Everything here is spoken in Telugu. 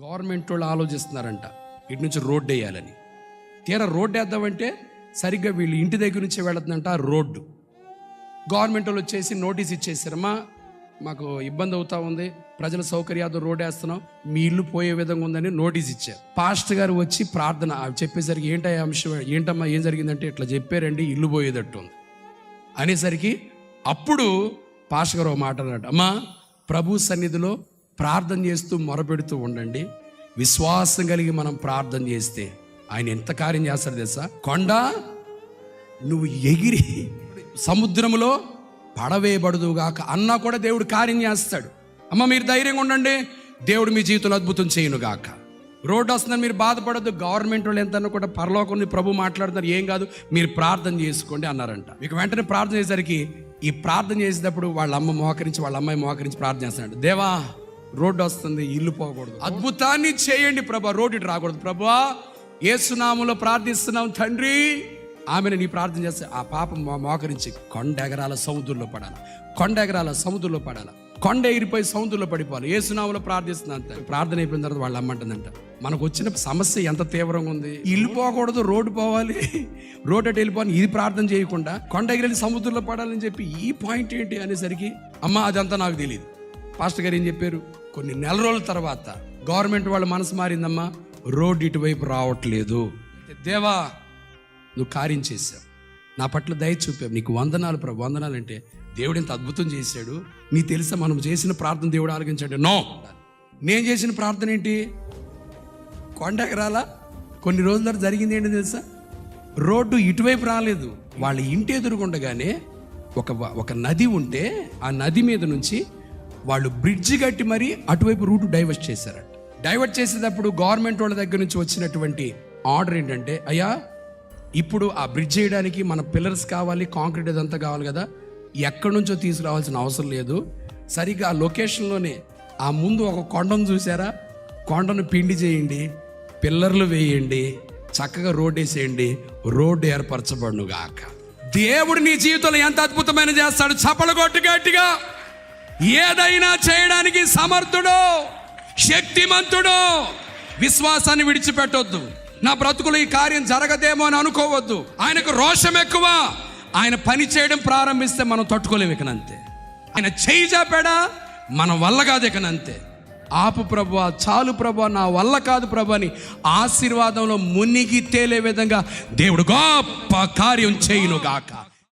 గవర్నమెంట్ వాళ్ళు ఆలోచిస్తున్నారంట ఇటు నుంచి రోడ్డు వేయాలని. తీరా రోడ్డు వేద్దామంటే సరిగ్గా వీళ్ళు ఇంటి దగ్గర నుంచి వెళుతుందంట రోడ్డు. గవర్నమెంట్ వాళ్ళు వచ్చేసి నోటీస్ ఇచ్చేసారమ్మా, మాకు ఇబ్బంది అవుతా ఉంది, ప్రజల సౌకర్యార్థం రోడ్డు వేస్తున్నాం, మీ ఇల్లు పోయే విధంగా ఉందని నోటీస్ ఇచ్చారు. పాస్టర్ గారు వచ్చి ప్రార్థన చెప్పేసరికి ఏంటమ్మా ఏం జరిగిందంటే ఇట్లా చెప్పారండి, ఇల్లు పోయేటట్టు ఉంది అనేసరికి అప్పుడు పాస్టర్ గారు ఒక మాట అన్నాడు, అమ్మా ప్రభు సన్నిధిలో ప్రార్థన చేస్తూ మొరపెడుతూ ఉండండి, విశ్వాసం కలిగి మనం ప్రార్థన చేస్తే ఆయన ఎంత కార్యం చేస్తాడు తెలుసా? కొండ నువ్వు ఎగిరి సముద్రంలో పడవేయబడదుగాక అన్నా కూడా దేవుడు కార్యం చేస్తాడు. అమ్మ మీరు ధైర్యంగా ఉండండి, దేవుడు మీ జీవితంలో అద్భుతం చేయనుగాక. రోడ్డు వస్తుందని మీరు బాధపడద్దు, గవర్నమెంట్ వాళ్ళు ఎంత కూడా పరలోకం ప్రభు మాట్లాడుతున్నారు, ఏం కాదు మీరు ప్రార్థన చేసుకోండి అన్నారంట. మీకు వెంటనే ప్రార్థన చేసేసరికి ఈ ప్రార్థన చేసేటప్పుడు వాళ్ళ అమ్మాయి మోకరించి ప్రార్థన చేస్తున్నాడు, దేవా రోడ్డు వస్తుంది, ఇల్లు పోకూడదు, అద్భుతాన్ని చేయండి ప్రభా, రోడ్డు ఇటు రాకూడదు ప్రభా, యేసునామములో ప్రార్థిస్తున్నాం తండ్రి. ఆమెను నీ ప్రార్థన చేస్తే ఆ పాపం మోకరించి కొండ ఎగరాల సముద్రంలో పడాలి, కొండ ఎగిరిపోయి సముద్రంలో పడిపోవాలి. యేసునామములో ప్రార్థిస్తున్నా అంత ప్రార్థన అయిపోయిన తర్వాత వాళ్ళు అమ్మంటుందంట, మనకు వచ్చిన సమస్య ఎంత తీవ్రంగా ఉంది, ఇల్లు పోకూడదు రోడ్డు పోవాలి, రోడ్డు అటు వెళ్ళిపోవాలి, ఇది ప్రార్థన చేయకుండా కొండ ఎగిరి సముద్రంలో పడాలని చెప్పి ఈ పాయింట్ ఏంటి అనేసరికి అమ్మ అదంతా నాకు తెలియదు. పాస్టర్ గారు ఏం చెప్పారు, కొన్ని నెల రోజుల తర్వాత గవర్నమెంట్ వాళ్ళ మనసు మారిందమ్మా, రోడ్డు ఇటువైపు రావట్లేదు, దేవా నువ్వు కార్యం చేశావు, నా పట్ల దయ చూపావు, నీకు వందనాలు ప్రభు, వందనాలు అంటే దేవుడు ఎంత అద్భుతం చేశాడు. నీకు తెలుసా మనం చేసిన ప్రార్థన దేవుడు ఆలకించాడు? నో, నేను చేసిన ప్రార్థన ఏంటి, కొండ ఎగరాల. కొన్ని రోజుల తర్వాత జరిగింది ఏంటి తెలుసా, రోడ్డు ఇటువైపు రాలేదు, వాళ్ళ ఇంటి ఎదురుగుండగానే ఒక నది ఉంటే ఆ నది మీద నుంచి వాళ్ళు బ్రిడ్జి కట్టి మరీ అటువైపు రూటు డైవర్ట్ చేశారంట. డైవర్ట్ చేసేటప్పుడు గవర్నమెంట్ వాళ్ళ దగ్గర నుంచి వచ్చినటువంటి ఆర్డర్ ఏంటంటే, అయ్యా ఇప్పుడు ఆ బ్రిడ్జ్ చేయడానికి మన పిల్లర్స్ కావాలి, కాంక్రీట్ అదంతా కావాలి కదా, ఎక్కడి నుంచో తీసుకురావాల్సిన అవసరం లేదు, సరిగ్గా ఆ లొకేషన్లోనే ఆ ముందు ఒక కొండను చూసారా, కొండను పిండి చేయండి, పిల్లర్లు వేయండి, చక్కగా రోడ్డు వేసేయండి, రోడ్డు ఏర్పరచబడును గాక. దేవుడు నీ జీవితంలో ఎంత అద్భుతమైన చేస్తాడు, చప్పలు కొట్టు గట్టిగా. ఏదైనా చేయడానికి సమర్థుడు, శక్తిమంతుడు. విశ్వాసాన్ని విడిచిపెట్టొద్దు. నా బ్రతుకులో ఈ కార్యం జరగదేమో అని అనుకోవద్దు. ఆయనకు రోషం ఎక్కువ. ఆయన పని చేయడం ప్రారంభిస్తే మనం తట్టుకోలేము ఇకనంతే. ఆయన చేయి చాపాడా మన వల్ల కాదు ఇకనంతే. ఆపు ప్రభువా, చాలు ప్రభువా, నా వల్ల కాదు ప్రభు అని ఆశీర్వాదంలో మునిగి తేలే విధంగా దేవుడు గొప్ప కార్యం చేయును గాక.